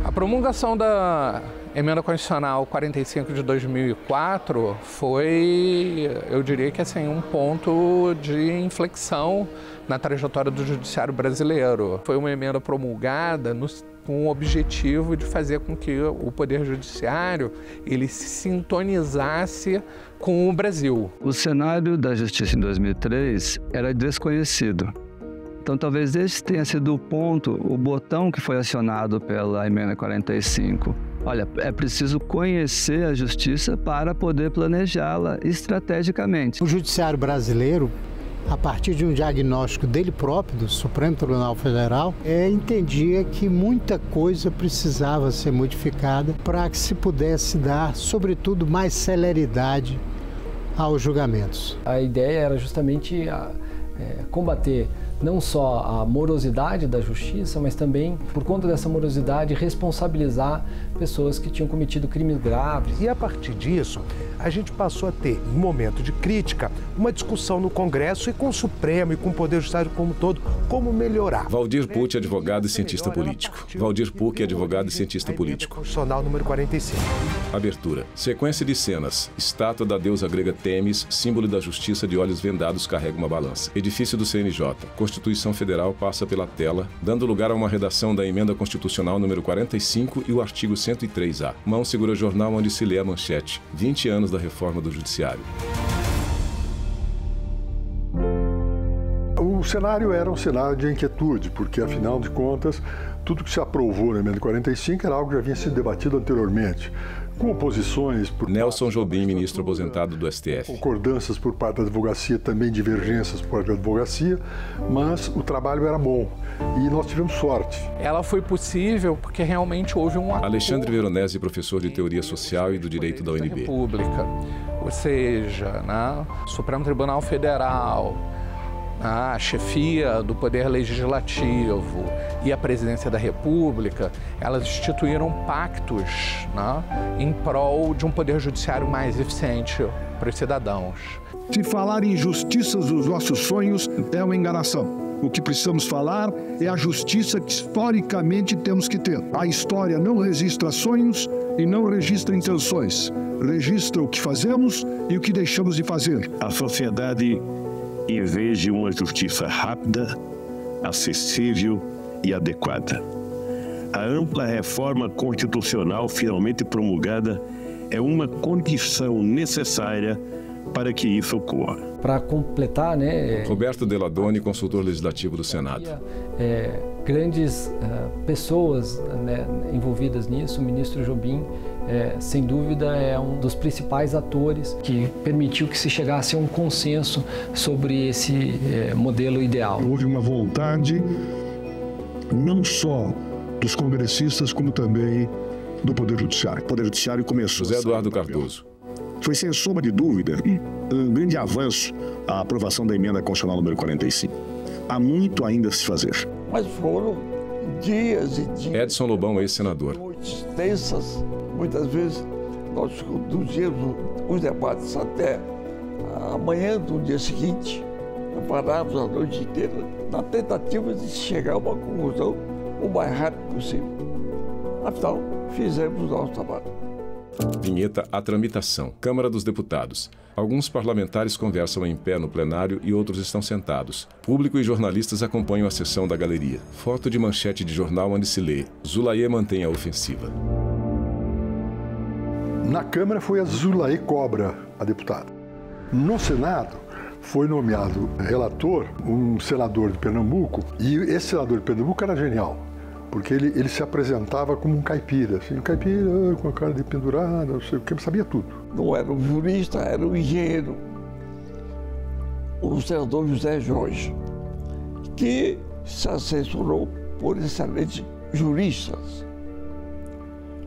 A promulgação da Emenda Constitucional 45 de 2004 foi, eu diria que assim, um ponto de inflexão na trajetória do judiciário brasileiro. Foi uma emenda promulgada com o objetivo de fazer com que o Poder Judiciário ele se sintonizasse com o Brasil. O cenário da Justiça em 2003 era desconhecido. Então, talvez esse tenha sido o botão que foi acionado pela Emenda 45. Olha, é preciso conhecer a Justiça para poder planejá-la estrategicamente. O Judiciário brasileiro, a partir de um diagnóstico dele próprio, do Supremo Tribunal Federal, entendia que muita coisa precisava ser modificada para que se pudesse dar, sobretudo, mais celeridade aos julgamentos. A ideia era justamente combater não só a morosidade da justiça, mas também, por conta dessa morosidade, responsabilizar pessoas que tinham cometido crimes graves. E a partir disso, a gente passou a ter, em momento de crítica, uma discussão no Congresso e com o Supremo e com o Poder Judiciário como um todo, como melhorar. Valdir Pucci, advogado e cientista político. Valdir Pucci, advogado e cientista político. Constitucional número 45. Abertura. Sequência de cenas. Estátua da deusa grega Têmis, símbolo da justiça de olhos vendados, carrega uma balança. Edifício do CNJ. Constituição Federal passa pela tela, dando lugar a uma redação da Emenda Constitucional número 45 e o artigo 103A. Mão segura o jornal onde se lê a manchete. 20 anos da reforma do Judiciário. O cenário era um cenário de inquietude, porque, afinal de contas, tudo que se aprovou na Emenda 45 era algo que já havia sido debatido anteriormente, com oposições por Nelson Jobim, ministro aposentado do STF. Concordâncias por parte da advocacia, também divergências por parte da advocacia, mas o trabalho era bom e nós tivemos sorte. Ela foi possível porque realmente houve um acordo. Alexandre Veronese, professor de Teoria Social e do Direito da UNB. República, ou seja, Supremo Tribunal Federal, a chefia do Poder Legislativo e a Presidência da República, elas instituíram pactos em prol de um Poder Judiciário mais eficiente para os cidadãos. Se falar em justiças dos nossos sonhos é uma enganação. O que precisamos falar é a justiça que historicamente temos que ter. A história não registra sonhos e não registra intenções. Registra o que fazemos e o que deixamos de fazer. A sociedade, em vez de uma justiça rápida, acessível e adequada. A ampla reforma constitucional finalmente promulgada é uma condição necessária para que isso ocorra. Para completar, Roberto Deladoni, consultor legislativo do Senado. Grandes pessoas envolvidas nisso. O ministro Jobim, sem dúvida, é um dos principais atores que permitiu que se chegasse a um consenso sobre esse modelo ideal. Houve uma vontade, não só dos congressistas, como também do Poder Judiciário. O Poder Judiciário começou... José Eduardo Cardoso. Foi, sem sombra de dúvida, um grande avanço a aprovação da Emenda Constitucional número 45. Há muito ainda a se fazer. Mas foram dias e dias. Edson Lobão, ex-senador. Noites tensas, muitas vezes nós conduzíamos os debates até a manhã do dia seguinte, parávamos a noite inteira, na tentativa de chegar a uma conclusão o mais rápido possível. Afinal, fizemos o nosso trabalho. Vinheta A Tramitação. Câmara dos Deputados. Alguns parlamentares conversam em pé no plenário e outros estão sentados. Público e jornalistas acompanham a sessão da galeria. Foto de manchete de jornal onde se lê: Zulaye mantém a ofensiva. Na Câmara foi a Zulaye Cobra, a deputada. No Senado foi nomeado relator um senador de Pernambuco, e esse senador de Pernambuco era genial, porque ele se apresentava como um caipira, assim, um caipira com a cara de pendurada, não sei o que, sabia tudo. Não era um jurista, era um engenheiro, o senador José Jorge, que se assessorou por excelentes juristas.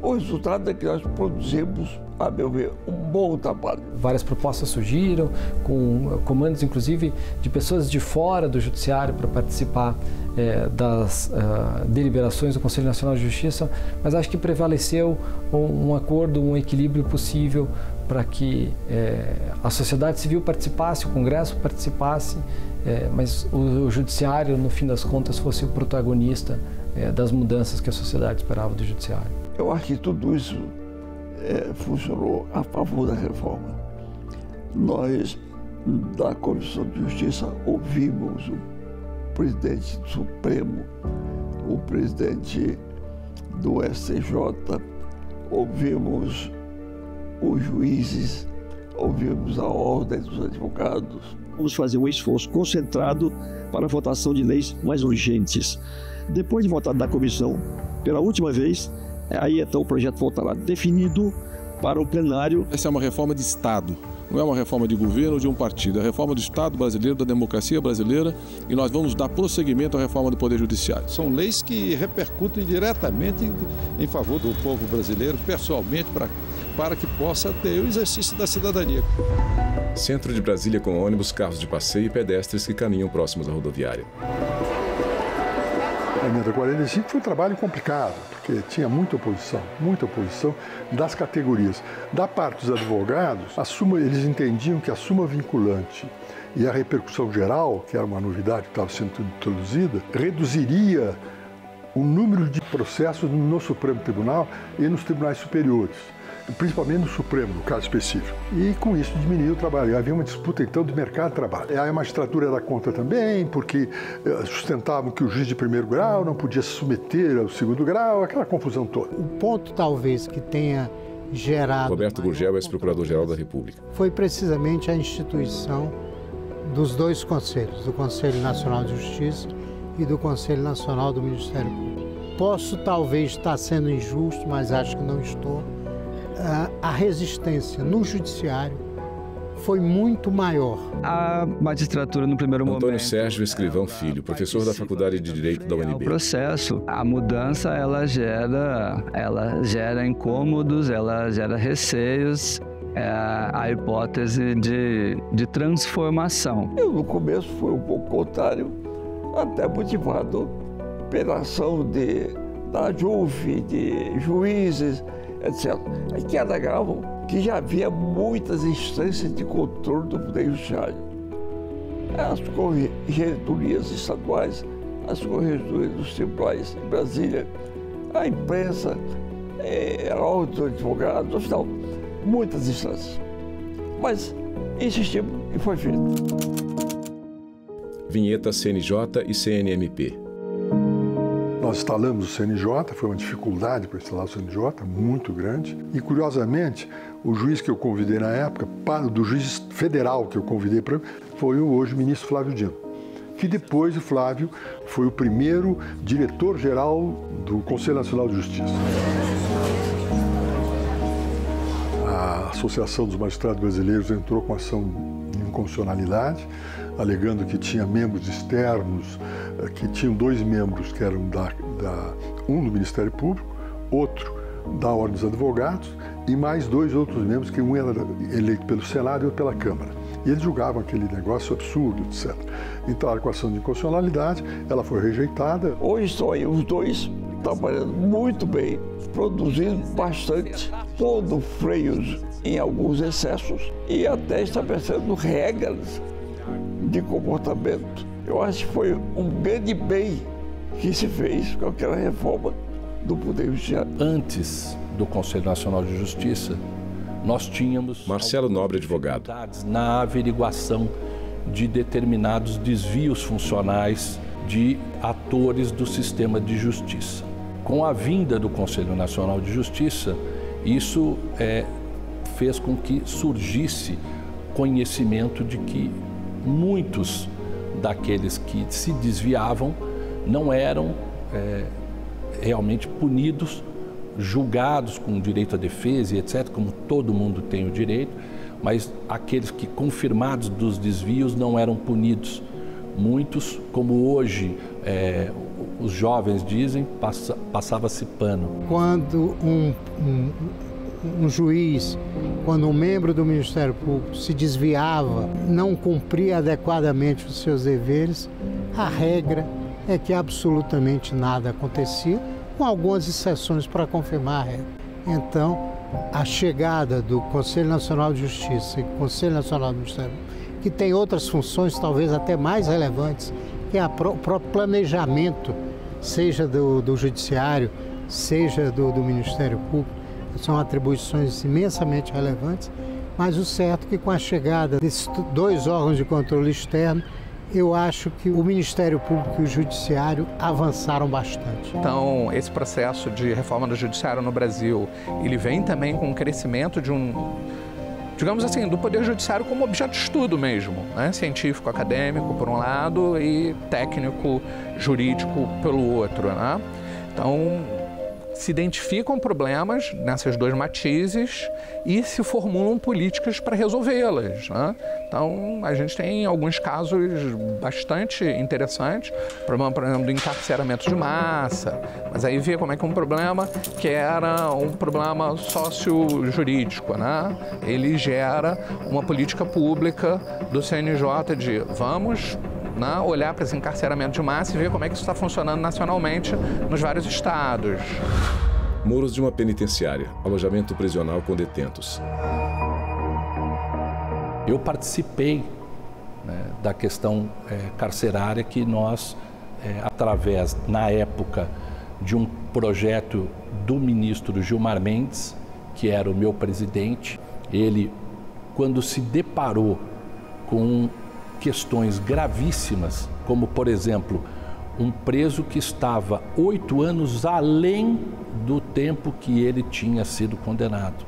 O resultado é que nós produzimos, a meu ver, um bom trabalho. Várias propostas surgiram, com comandos, inclusive, de pessoas de fora do Judiciário para participar das deliberações do Conselho Nacional de Justiça, mas acho que prevaleceu um acordo, um equilíbrio possível para que a sociedade civil participasse, o Congresso participasse, mas o Judiciário, no fim das contas, fosse o protagonista das mudanças que a sociedade esperava do judiciário. Eu acho que tudo isso funcionou a favor da reforma. Nós, da Comissão de Justiça, ouvimos o presidente do Supremo, o presidente do STJ, ouvimos os juízes, ouvimos a ordem dos advogados. Vamos fazer um esforço concentrado para a votação de leis mais urgentes. Depois de votar na comissão pela última vez, aí então o projeto voltará definido para o plenário. Essa é uma reforma de Estado, não é uma reforma de governo ou de um partido, é a reforma do Estado brasileiro, da democracia brasileira, e nós vamos dar prosseguimento à reforma do Poder Judiciário. São leis que repercutem diretamente em favor do povo brasileiro, pessoalmente, para que possa ter o exercício da cidadania. Centro de Brasília com ônibus, carros de passeio e pedestres que caminham próximos à rodoviária. A emenda 45 foi um trabalho complicado, porque tinha muita oposição das categorias. Da parte dos advogados, eles entendiam que a suma vinculante e a repercussão geral, que era uma novidade que estava sendo introduzida, reduziria o número de processos no Supremo Tribunal e nos tribunais superiores, principalmente no Supremo, no caso específico. E com isso diminuiu o trabalho. Havia uma disputa, então, de mercado de trabalho. A magistratura era contra também, porque sustentavam que o juiz de primeiro grau não podia se submeter ao segundo grau, aquela confusão toda. O ponto, talvez, que tenha gerado... Roberto Gurgel, ex-procurador-geral da República. Foi precisamente a instituição dos dois conselhos, do Conselho Nacional de Justiça e do Conselho Nacional do Ministério Público. Posso, talvez, estar sendo injusto, mas acho que não estou. A resistência no judiciário foi muito maior. A magistratura, no primeiro momento... Antônio Sérgio Escrivão Filho, professor da Faculdade de Direito da UNB. O processo, a mudança, ela gera incômodos, ela gera receios, a hipótese de transformação. Eu, no começo, fui um pouco contrário, até motivado pela ação da JUF, de juízes, etc. É que alegavam que já havia muitas instâncias de controle do Poder Judiciário. As corregedorias estaduais, as corregedorias dos tribunais em Brasília, a imprensa, a ordem dos advogados, afinal, muitas instâncias. Mas insistimos e foi feito. Vinheta CNJ e CNMP. Nós instalamos o CNJ, foi uma dificuldade para instalar o CNJ, muito grande. E, curiosamente, o juiz que eu convidei na época, do juiz federal que eu convidei para foi o hoje ministro Flávio Dino, que depois o Flávio foi o primeiro diretor-geral do Conselho Nacional de Justiça. A Associação dos Magistrados Brasileiros entrou com ação de inconstitucionalidade, alegando que tinha membros externos, que tinham dois membros que eram um do Ministério Público, outro da Ordem dos Advogados e mais dois outros membros, que um era eleito pelo Senado e outro pela Câmara. E eles julgavam aquele negócio absurdo, etc. Entraram com ação de inconstitucionalidade, ela foi rejeitada. Hoje estão aí os dois trabalhando muito bem, produzindo bastante, pondo freios em alguns excessos e até estabelecendo regras de comportamento. Eu acho que foi um grande bem que se fez com aquela reforma do Poder Judiciário. Antes do Conselho Nacional de Justiça, nós tínhamos Marcelo Nobre, advogado, na averiguação de determinados desvios funcionais de atores do sistema de justiça. Com a vinda do Conselho Nacional de Justiça, isso fez com que surgisse conhecimento de que muitos daqueles que se desviavam não eram realmente punidos, julgados com direito à defesa e etc., como todo mundo tem o direito, mas aqueles que, confirmados dos desvios, não eram punidos. Muitos, como hoje os jovens dizem, passava-se pano. Quando um juiz, quando um membro do Ministério Público se desviava, não cumpria adequadamente os seus deveres, a regra é que absolutamente nada acontecia, com algumas exceções para confirmar a regra. Então, a chegada do Conselho Nacional de Justiça e do Conselho Nacional do Ministério Público, que tem outras funções talvez até mais relevantes, que é o próprio planejamento seja do Judiciário, seja do Ministério Público, são atribuições imensamente relevantes, mas o certo é que com a chegada desses dois órgãos de controle externo, eu acho que o Ministério Público e o Judiciário avançaram bastante. Então, esse processo de reforma do Judiciário no Brasil, ele vem também com o crescimento de digamos assim, do Poder Judiciário como objeto de estudo mesmo, né? Científico, acadêmico, por um lado, e técnico, jurídico, pelo outro, né? Então, se identificam problemas nessas dois matizes e se formulam políticas para resolvê-las, né? Então, a gente tem alguns casos bastante interessantes, problema, por exemplo, do encarceramento de massa, mas aí vê como é que um problema que era um problema socio-jurídico, né? Ele gera uma política pública do CNJ de vamos olhar para esse encarceramento de massa e ver como é que isso está funcionando nacionalmente nos vários estados. Muros de uma penitenciária, alojamento prisional com detentos. Eu participei da questão carcerária que nós, através, na época, de um projeto do ministro Gilmar Mendes, que era o meu presidente, ele, quando se deparou com questões gravíssimas, como, por exemplo, um preso que estava 8 anos além do tempo que ele tinha sido condenado.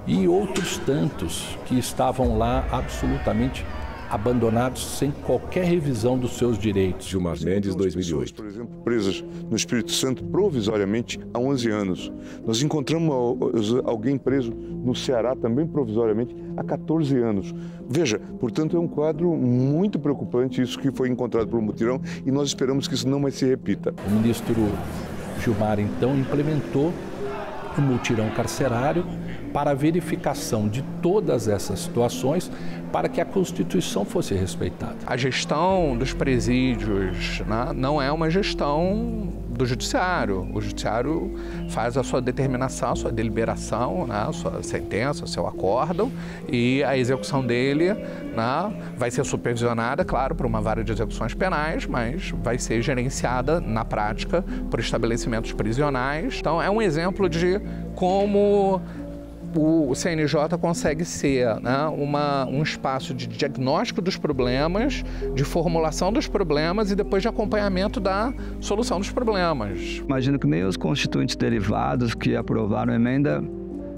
E outros tantos que estavam lá absolutamente abandonados sem qualquer revisão dos seus direitos. Gilmar Mendes, 2008. Por exemplo, presas no Espírito Santo provisoriamente há 11 anos. Nós encontramos alguém preso no Ceará também provisoriamente há 14 anos. Veja, portanto, é um quadro muito preocupante isso que foi encontrado pelo mutirão e nós esperamos que isso não mais se repita. O ministro Gilmar, então, implementou o mutirão carcerário para a verificação de todas essas situações para que a Constituição fosse respeitada. A gestão dos presídios, né, não é uma gestão do Judiciário. O Judiciário faz a sua determinação, a sua deliberação, né, a sua sentença, o seu acórdão, e a execução dele, né, vai ser supervisionada, claro, por uma vara de execuções penais, mas vai ser gerenciada na prática por estabelecimentos prisionais. Então é um exemplo de como o CNJ consegue ser, né, um espaço de diagnóstico dos problemas, de formulação dos problemas e depois de acompanhamento da solução dos problemas. Imagino que nem os constituintes derivados que aprovaram a emenda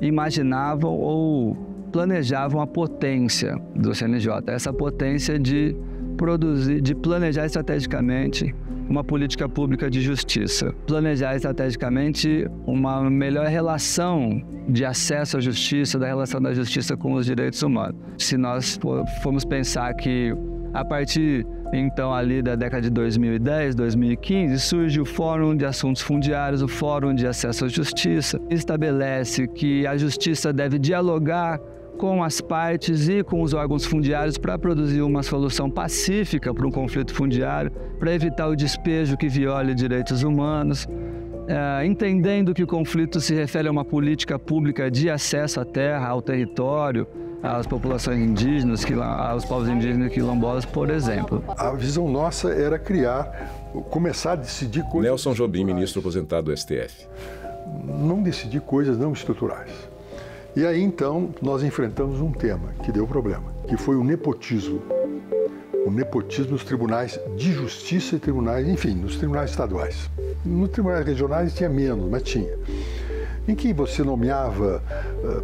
imaginavam ou planejavam a potência do CNJ, essa potência de produzir, de planejar estrategicamente uma política pública de justiça, planejar estrategicamente uma melhor relação de acesso à justiça, da relação da justiça com os direitos humanos. Se nós formos pensar que a partir então ali da década de 2010, 2015, surge o Fórum de Assuntos Fundiários, o Fórum de Acesso à Justiça, estabelece que a justiça deve dialogar com as partes e com os órgãos fundiários para produzir uma solução pacífica para um conflito fundiário, para evitar o despejo que viole direitos humanos, entendendo que o conflito se refere a uma política pública de acesso à terra, ao território, às populações indígenas, aos povos indígenas quilombolas, por exemplo. A visão nossa era começar a decidir coisas... Nelson Jobim, ministro aposentado do STF. Não decidir coisas não estruturais. E aí, então, nós enfrentamos um tema que deu problema, que foi o nepotismo. O nepotismo nos tribunais de justiça e tribunais, enfim, nos tribunais estaduais. Nos tribunais regionais tinha menos, mas tinha. Em que você nomeava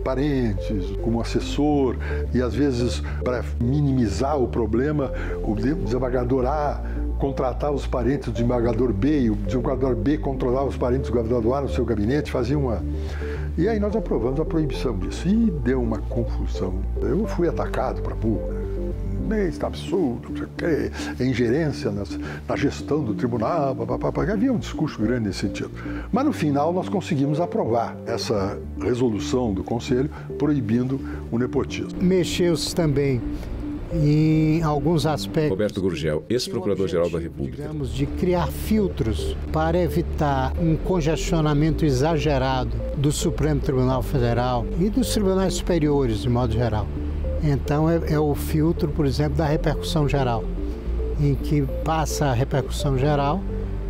parentes como assessor e, às vezes, para minimizar o problema, o desembargador A contratava os parentes do desembargador B e o desembargador B controlava os parentes do desembargador A no seu gabinete, fazia uma... E aí nós aprovamos a proibição disso. E deu uma confusão. Eu fui atacado para burro, né? Está absurdo, não sei o quê, ingerência na gestão do tribunal, havia um discurso grande nesse sentido. Mas no final nós conseguimos aprovar essa resolução do Conselho proibindo o nepotismo. Mexeu-se também em alguns aspectos... Roberto Gurgel, ex-procurador-geral da República. Digamos, de criar filtros para evitar um congestionamento exagerado do Supremo Tribunal Federal e dos tribunais superiores, de modo geral. Então, é o filtro, por exemplo, da repercussão geral, em que passa a repercussão geral,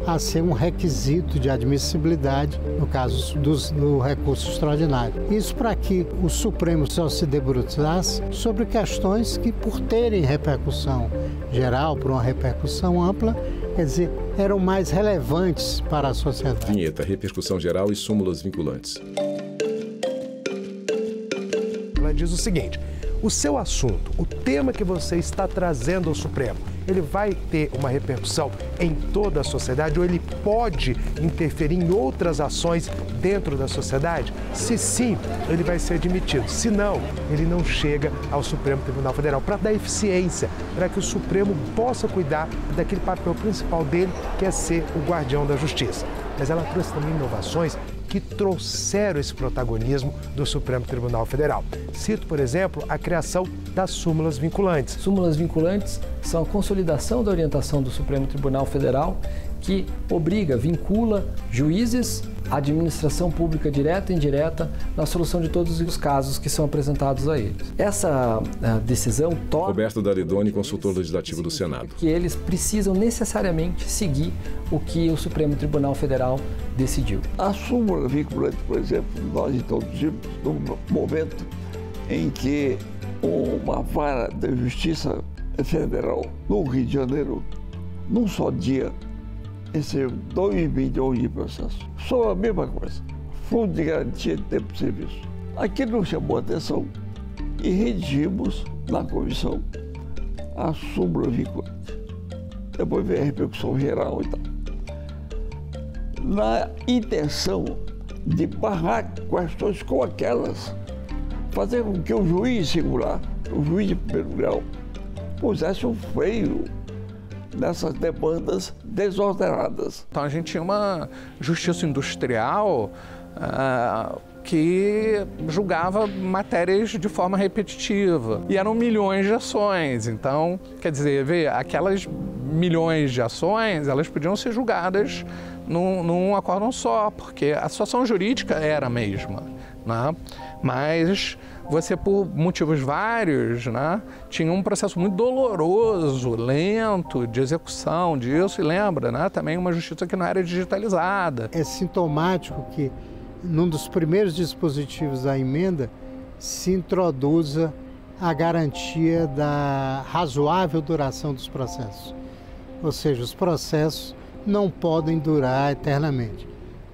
a ser um requisito de admissibilidade, no caso do recurso extraordinário. Isso para que o Supremo só se debruçasse sobre questões que, por terem repercussão geral, por uma repercussão ampla, quer dizer, eram mais relevantes para a sociedade. Vinheta, repercussão geral e súmulas vinculantes. Ela diz o seguinte: o seu assunto, o tema que você está trazendo ao Supremo, ele vai ter uma repercussão em toda a sociedade ou ele pode interferir em outras ações dentro da sociedade? Se sim, ele vai ser admitido. Se não, ele não chega ao Supremo Tribunal Federal para dar eficiência, para que o Supremo possa cuidar daquele papel principal dele, que é ser o guardião da justiça. Mas ela trouxe também inovações que trouxeram esse protagonismo do Supremo Tribunal Federal. Cito, por exemplo, a criação das súmulas vinculantes. Súmulas vinculantes são a consolidação da orientação do Supremo Tribunal Federal que obriga, vincula juízes, administração pública direta e indireta na solução de todos os casos que são apresentados a eles. Essa decisão torna... Roberto Dalidoni, consultor legislativo do Senado. Que eles precisam necessariamente seguir o que o Supremo Tribunal Federal decidiu. A súmula vinculante, por exemplo, nós introduzimos no momento em que uma vara da Justiça Federal no Rio de Janeiro, num só dia, recebeu 2 milhões de processos. Só a mesma coisa, fundo de garantia de tempo de serviço. Aquilo nos chamou a atenção e redigimos na comissão a súmula vinculante. Depois veio a repercussão geral e tal. Na intenção de barrar questões como aquelas, fazer com que o juiz singular, o juiz de primeiro grau, pusesse um freio nessas demandas desordenadas. Então a gente tinha uma justiça industrial que julgava matérias de forma repetitiva. E eram milhões de ações. Então, quer dizer, aquelas milhões de ações, elas podiam ser julgadas num acórdão só, porque a situação jurídica era a mesma, né? Mas você, por motivos vários, né, tinha um processo muito doloroso, lento, de execução disso, e lembra, né, também uma justiça que não era digitalizada. É sintomático que, num dos primeiros dispositivos da emenda, se introduza a garantia da razoável duração dos processos. Ou seja, os processos não podem durar eternamente.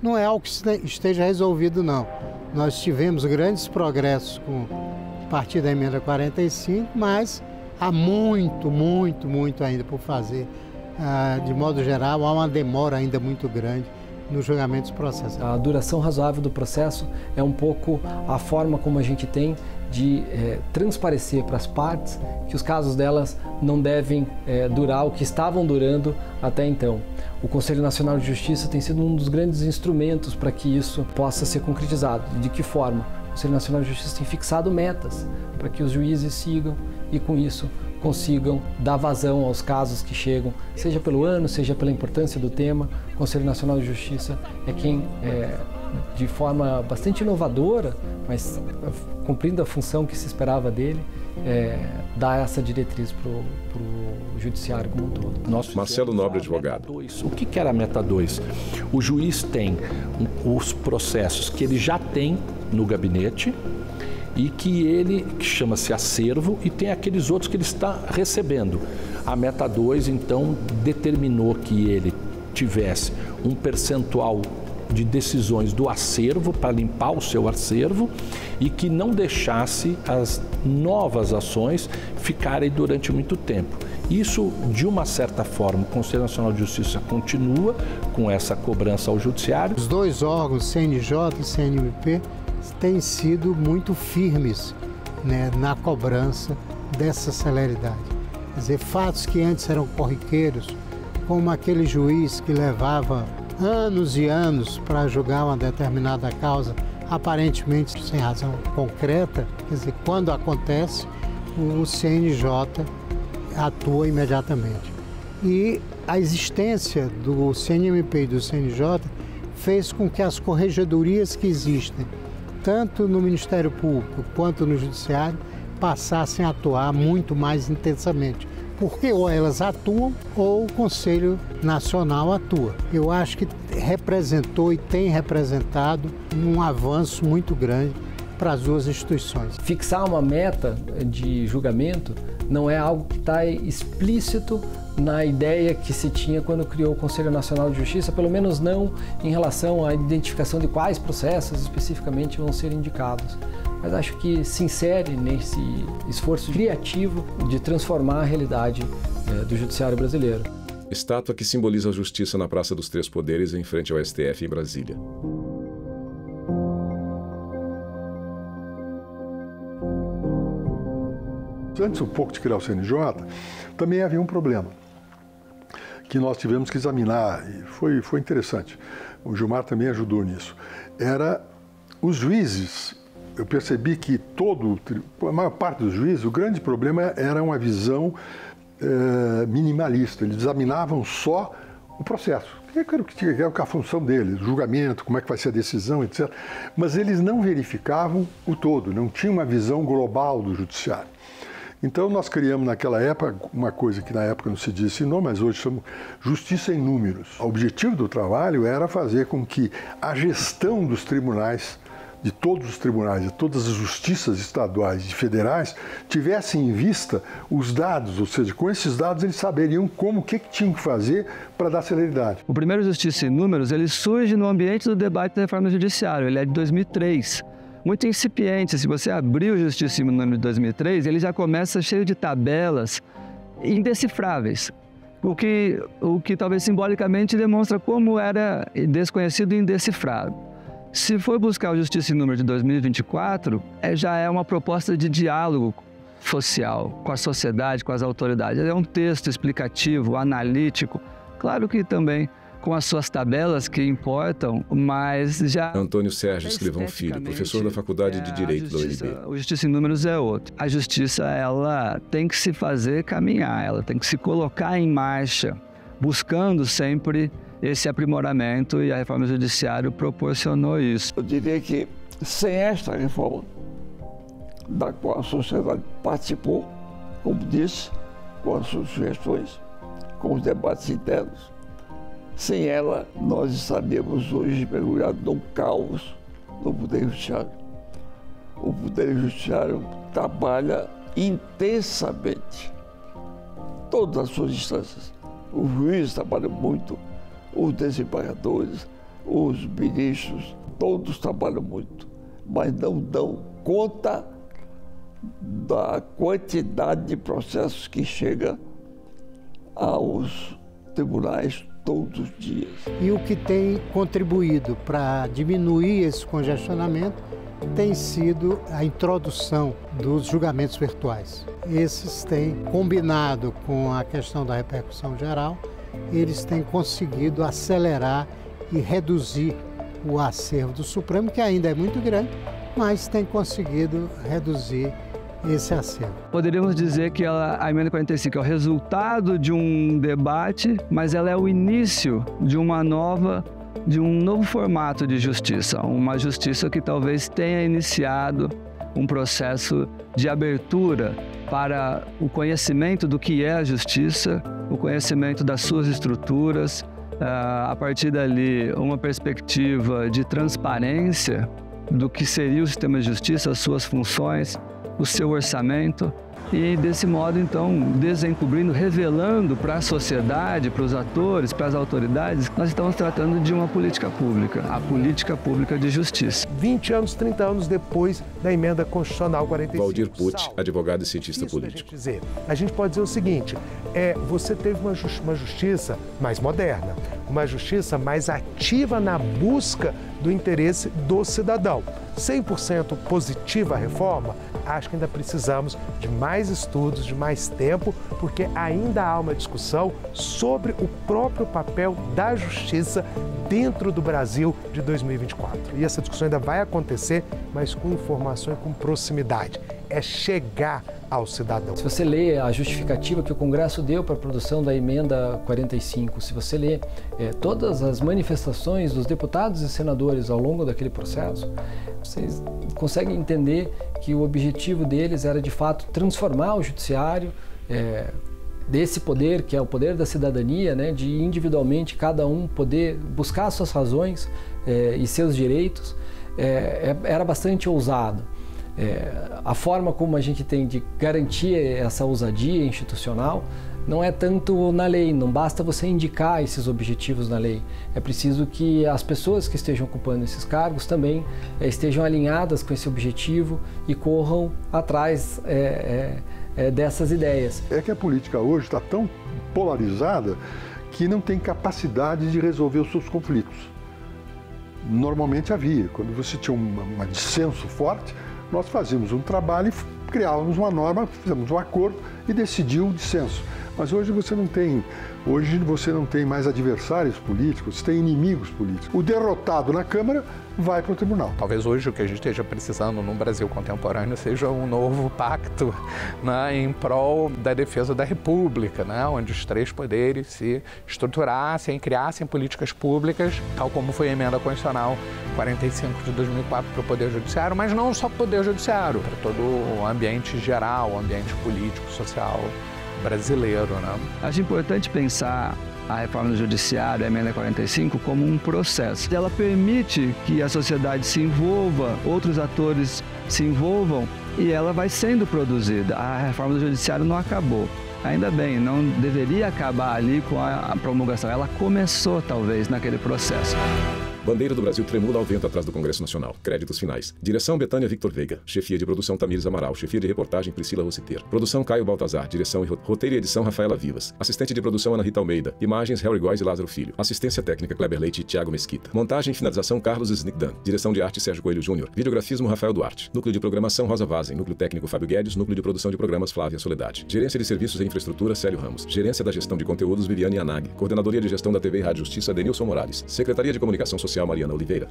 Não é algo que esteja resolvido, não. Nós tivemos grandes progressos a partir da emenda 45, mas há muito ainda por fazer. De modo geral, há uma demora ainda muito grande no julgamento dos processos. A duração razoável do processo é um pouco a forma como a gente tem de transparecer para as partes que os casos delas não devem durar o que estavam durando até então. O Conselho Nacional de Justiça tem sido um dos grandes instrumentos para que isso possa ser concretizado. De que forma? O Conselho Nacional de Justiça tem fixado metas para que os juízes sigam e, com isso, consigam dar vazão aos casos que chegam, seja pelo ano, seja pela importância do tema. O Conselho Nacional de Justiça é quem, de forma bastante inovadora, mas cumprindo a função que se esperava dele, dá essa diretriz para o judiciário como um todo. Marcelo Nobre, advogado. O que era a meta 2? O juiz tem os processos que ele já tem no gabinete e que chama-se acervo, e tem aqueles outros que ele está recebendo. A meta 2, então, determinou que ele tivesse um percentual de decisões do acervo para limpar o seu acervo e que não deixasse as novas ações ficarem durante muito tempo. Isso, de uma certa forma, o Conselho Nacional de Justiça continua com essa cobrança ao Judiciário. Os dois órgãos, CNJ e CNMP, têm sido muito firmes, né, na cobrança dessa celeridade. Quer dizer, fatos que antes eram corriqueiros, como aquele juiz que levava anos e anos para julgar uma determinada causa, aparentemente sem razão concreta, quer dizer, quando acontece, o CNJ atua imediatamente. E a existência do CNMP e do CNJ fez com que as corregedorias que existem, tanto no Ministério Público quanto no Judiciário, passassem a atuar muito mais intensamente, porque ou elas atuam ou o Conselho Nacional atua. Eu acho que representou e tem representado um avanço muito grande para as duas instituições. Fixar uma meta de julgamento não é algo que está explícito na ideia que se tinha quando criou o Conselho Nacional de Justiça, pelo menos não em relação à identificação de quais processos especificamente vão ser indicados. Mas acho que se insere nesse esforço criativo de transformar a realidade do judiciário brasileiro. Estátua que simboliza a justiça na Praça dos Três Poderes em frente ao STF em Brasília. Antes um pouco de criar o CNJ, também havia um problema que nós tivemos que examinar e foi interessante. O Gilmar também ajudou nisso. Era os juízes. Eu percebi que a maior parte dos juízes, o grande problema era uma visão minimalista. Eles examinavam só o processo. Que era a função deles, o julgamento, como é que vai ser a decisão, etc. Mas eles não verificavam o todo, não tinham uma visão global do judiciário. Então nós criamos naquela época uma coisa que na época não se disse não, mas hoje chamamos justiça em números. O objetivo do trabalho era fazer com que a gestão dos tribunais, de todos os tribunais, de todas as justiças estaduais e federais, tivessem em vista os dados, ou seja, com esses dados eles saberiam o que tinham que fazer para dar celeridade. O primeiro Justiça em Números, ele surge no ambiente do debate da reforma judiciária, ele é de 2003. Muito incipiente, se você abrir o Justiça em Números de 2003, ele já começa cheio de tabelas indecifráveis, o que talvez simbolicamente demonstra como era desconhecido e indecifrável. Se for buscar o Justiça em Números de 2024, já é uma proposta de diálogo social com a sociedade, com as autoridades. É um texto explicativo, analítico, claro que também com as suas tabelas que importam, mas já... Antônio Sérgio Escrivão Filho, professor da Faculdade de Direito da UNB. O Justiça em Números é outro. A justiça, ela tem que se fazer caminhar, ela tem que se colocar em marcha, buscando sempre esse aprimoramento, e a reforma judiciária proporcionou isso. Eu diria que sem esta reforma, da qual a sociedade participou, como disse, com as suas sugestões, com os debates internos, sem ela, nós estaríamos hoje mergulhados num caos no Poder Judiciário. O Poder Judiciário trabalha intensamente, todas as suas instâncias. Os juízes trabalham muito, os desembargadores, os ministros, todos trabalham muito, mas não dão conta da quantidade de processos que chega aos tribunais todos os dias. E o que tem contribuído para diminuir esse congestionamento tem sido a introdução dos julgamentos virtuais. Esses têm combinado com a questão da repercussão geral, eles têm conseguido acelerar e reduzir o acervo do Supremo, que ainda é muito grande, mas tem conseguido reduzir esse acervo. Poderíamos dizer que a emenda 45 é o resultado de um debate, mas ela é o início de um novo formato de justiça, uma justiça que talvez tenha iniciado um processo de abertura para o conhecimento do que é a justiça, o conhecimento das suas estruturas, a partir dali uma perspectiva de transparência do que seria o sistema de justiça, as suas funções, o seu orçamento, e desse modo, então, desencobrindo, revelando para a sociedade, para os atores, para as autoridades, nós estamos tratando de uma política pública, a política pública de justiça. 20 anos, 30 anos depois da emenda constitucional 45. Valdir Pucci, advogado e cientista político. A gente pode dizer o seguinte, você teve uma justiça mais moderna, uma justiça mais ativa na busca do interesse do cidadão. 100% positiva a reforma? Acho que ainda precisamos de mais estudos, de mais tempo, porque ainda há uma discussão sobre o próprio papel da justiça dentro do Brasil de 2024. E essa discussão ainda vai acontecer, mas com informação e com proximidade. É chegar ao cidadão. Se você lê a justificativa que o Congresso deu para a produção da emenda 45, se você lê todas as manifestações dos deputados e senadores ao longo daquele processo, vocês conseguem entender que o objetivo deles era, de fato, transformar o judiciário, desse poder, que é o poder da cidadania, né, de individualmente cada um poder buscar suas razões e seus direitos, era bastante ousado. A forma como a gente tem de garantir essa ousadia institucional não é tanto na lei, não basta você indicar esses objetivos na lei. É preciso que as pessoas que estejam ocupando esses cargos também estejam alinhadas com esse objetivo e corram atrás dessas ideias. É que a política hoje está tão polarizada que não tem capacidade de resolver os seus conflitos. Normalmente havia, quando você tinha um dissenso forte, nós fazíamos um trabalho e criávamos uma norma, fizemos um acordo e decidiu o dissenso. Mas hoje você não tem mais adversários políticos, você tem inimigos políticos. O derrotado na Câmara vai para o tribunal. Talvez hoje o que a gente esteja precisando no Brasil contemporâneo seja um novo pacto, né, em prol da defesa da República, né, onde os três poderes se estruturassem, criassem políticas públicas, tal como foi a Emenda Constitucional 45 de 2004 para o Poder Judiciário, mas não só para o Poder Judiciário, para todo o ambiente geral, o ambiente político, social brasileiro, né? Acho importante pensar a reforma do judiciário, a emenda 45, como um processo. Ela permite que a sociedade se envolva, outros atores se envolvam e ela vai sendo produzida. A reforma do judiciário não acabou. Ainda bem, não deveria acabar ali com a promulgação. Ela começou, talvez, naquele processo. Bandeira do Brasil tremula ao vento atrás do Congresso Nacional. Créditos finais. Direção Betânia Victor Veiga. Chefia de produção Tamires Amaral. Chefia de reportagem Priscila Rossiteiro. Produção Caio Baltazar. Direção e roteiro e edição Rafaela Vivas. Assistente de produção Ana Rita Almeida. Imagens Harry Góes e Lázaro Filho. Assistência técnica Kleber Leite e Thiago Mesquita. Montagem e finalização Carlos Snickdan. Direção de arte Sérgio Coelho Júnior. Videografismo Rafael Duarte. Núcleo de programação Rosa Vazen. Núcleo técnico Fábio Guedes. Núcleo de produção de programas Flávia Soledade. Gerência de serviços e infraestrutura Célio Ramos. Gerência da gestão de conteúdos Viviane Yanag. Coordenadoria de gestão da TV e Rádio Justiça Denilson Morales. Secretaria de Comunicação Social Mariana Oliveira.